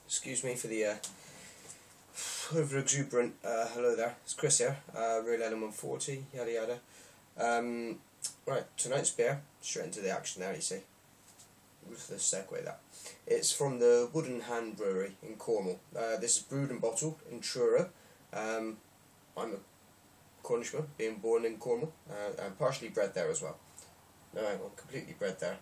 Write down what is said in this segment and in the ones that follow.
Excuse me for the over exuberant hello there. It's Chris here, Real Ellen 140, yada yada. Right, tonight's beer, straight into the action there, you see. With the segue that. It's from the Wooden Hand Brewery in Cornwall. This is brewed and bottled in Truro. I'm a Cornishman, being born in Cornwall, and partially bred there as well. No, I'm completely bred there.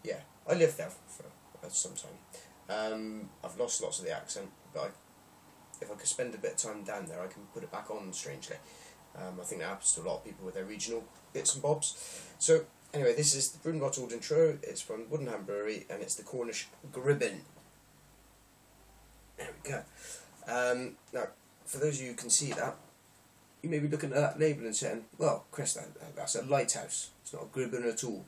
Yeah, I lived there for some time. I've lost lots of the accent, but if I could spend a bit of time down there, I can put it back on, strangely. I think that happens to a lot of people with their regional bits and bobs. So, anyway, this is the brewed and bottled in Truro. It's from Wooden Hand Brewery, and it's the Cornish Gribben. There we go. Now, for those of you who can see that, you may be looking at that label and saying, well, Chris, that's a lighthouse. It's not a Gribben at all.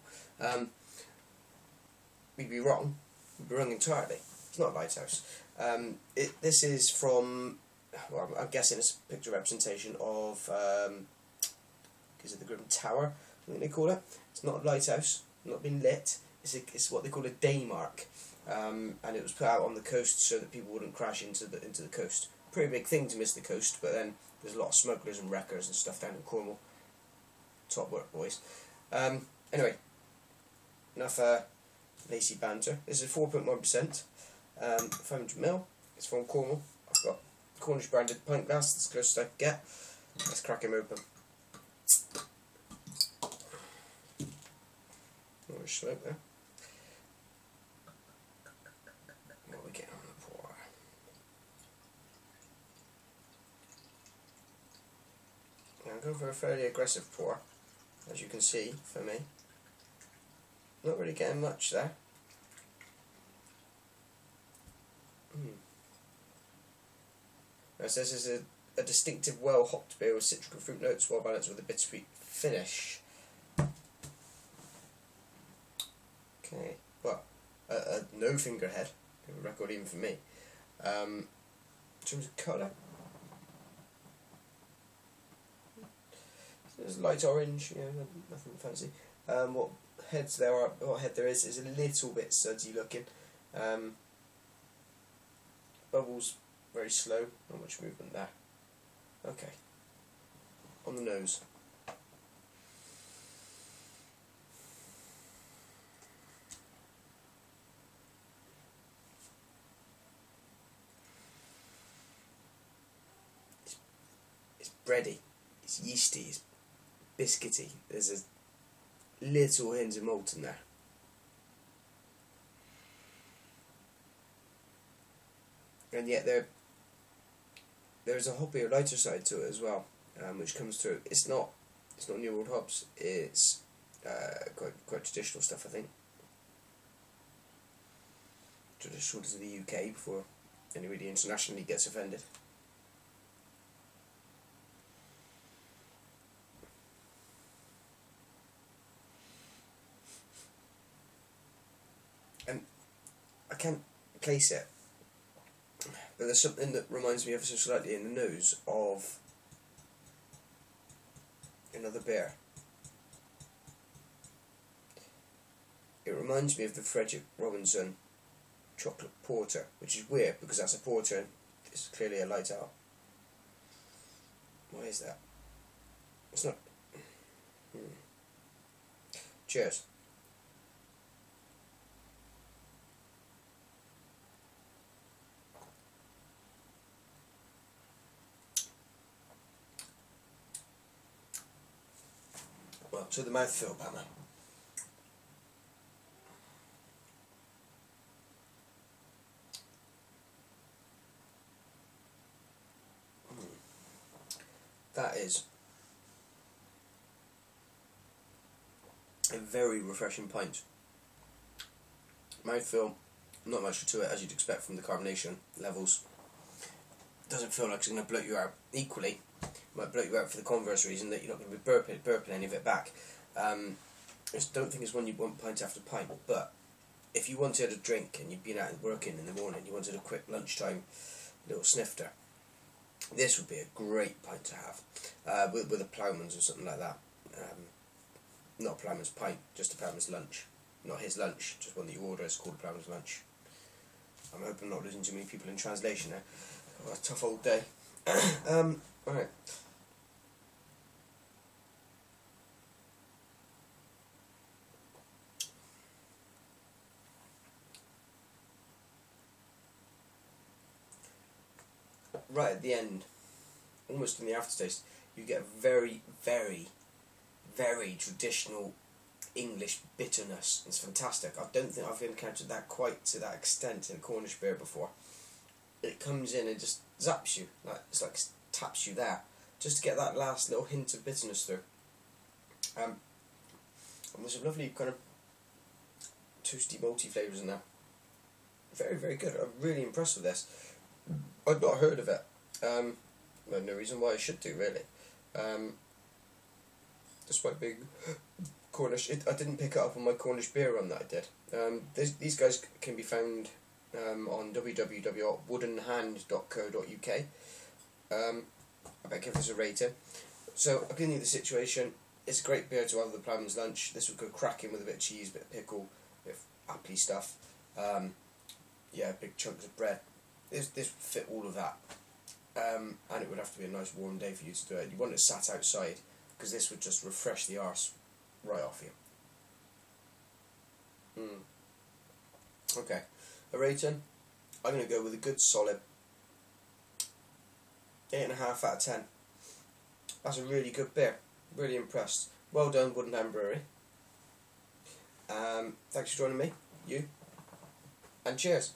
We'd be wrong. We'd be wrong entirely. It's not a lighthouse. This is from, well, I'm guessing it's a picture representation of, is it the Gribben Tower? I think they call it. It's not a lighthouse, not been lit. It's what they call a day mark, and it was put out on the coast so that people wouldn't crash into the coast. Pretty big thing to miss the coast, but then there's a lot of smugglers and wreckers and stuff down in Cornwall. Top work, boys. Anyway, enough lacy banter. This is 4.1%, 500ml. It's from Cornwall. I've got Cornish branded pint glass. That's the closest I can get. Let's crack him open. More smoke there. What are we getting on the pour? Now I'm going for a fairly aggressive pour, as you can see for me. Not really getting much there. Now, it says this is a distinctive, well-hopped beer with citric and fruit notes, well balanced with a bittersweet finish. Okay, well, no fingerhead, a record even for me. In terms of colour, there's light orange, you know, nothing fancy. What head there is a little bit sudsy looking. Bubbles very slow, not much movement there. Okay, on the nose. It's bready, it's yeasty, it's biscuity. There's a little hint of malt in there. And yet there's a hoppier, lighter side to it as well, which comes through. It's not New World hops. It's quite traditional stuff, I think. Traditional to the UK before anybody internationally gets offended. And I can't place it, but there's something that reminds me ever so slightly in the nose of another beer. It reminds me of the Frederick Robinson chocolate porter, which is weird because that's a porter and it's clearly a light ale. Why is that? It's not. Cheers. Well, to the mouthfeel, Batman. That is a very refreshing pint. Mouthfeel, not much to it as you'd expect from the carbonation levels. Doesn't feel like it's going to bloat you out. Equally, might bloat you out for the converse reason that you're not going to be burping any of it back. I just don't think it's one you want pint after pint, but if you wanted a drink and you'd been out working in the morning, you wanted a quick lunchtime little snifter, this would be a great pint to have, with a ploughman's or something like that. Not a ploughman's pint, just a ploughman's lunch. not his lunch, just one that you order. It's called a Ploughman's Lunch. I'm hoping I'm not losing too many people in translation there. Oh, a tough old day. Alright. Right at the end, almost in the aftertaste, you get a very, very, very traditional English bitterness. It's fantastic. I don't think I've encountered that quite to that extent in Cornish beer before. It comes in and just zaps you, it's like taps you there, just to get that last little hint of bitterness through. And there's a lovely kind of toasty, malty flavours in there. Very, very good. I'm really impressed with this. I've not heard of it. Well, no reason why I should do, really. Despite being Cornish, I didn't pick it up on my Cornish beer run that I did. These guys can be found on www.woodenhand.co.uk. I better give this a rating. So, I'll give you the situation. It's a great beer to have the Ploughman's Lunch. This would go cracking with a bit of cheese, a bit of pickle, a bit of appley stuff. Yeah, big chunks of bread. This would fit all of that. And it would have to be a nice warm day for you to do it. You want it sat outside, because this would just refresh the arse right off you. Okay, a rating, I'm going to go with a good solid 8.5 out of 10. That's a really good beer. Really impressed. Well done, Wooden Hand Brewery. Thanks for joining me, and cheers.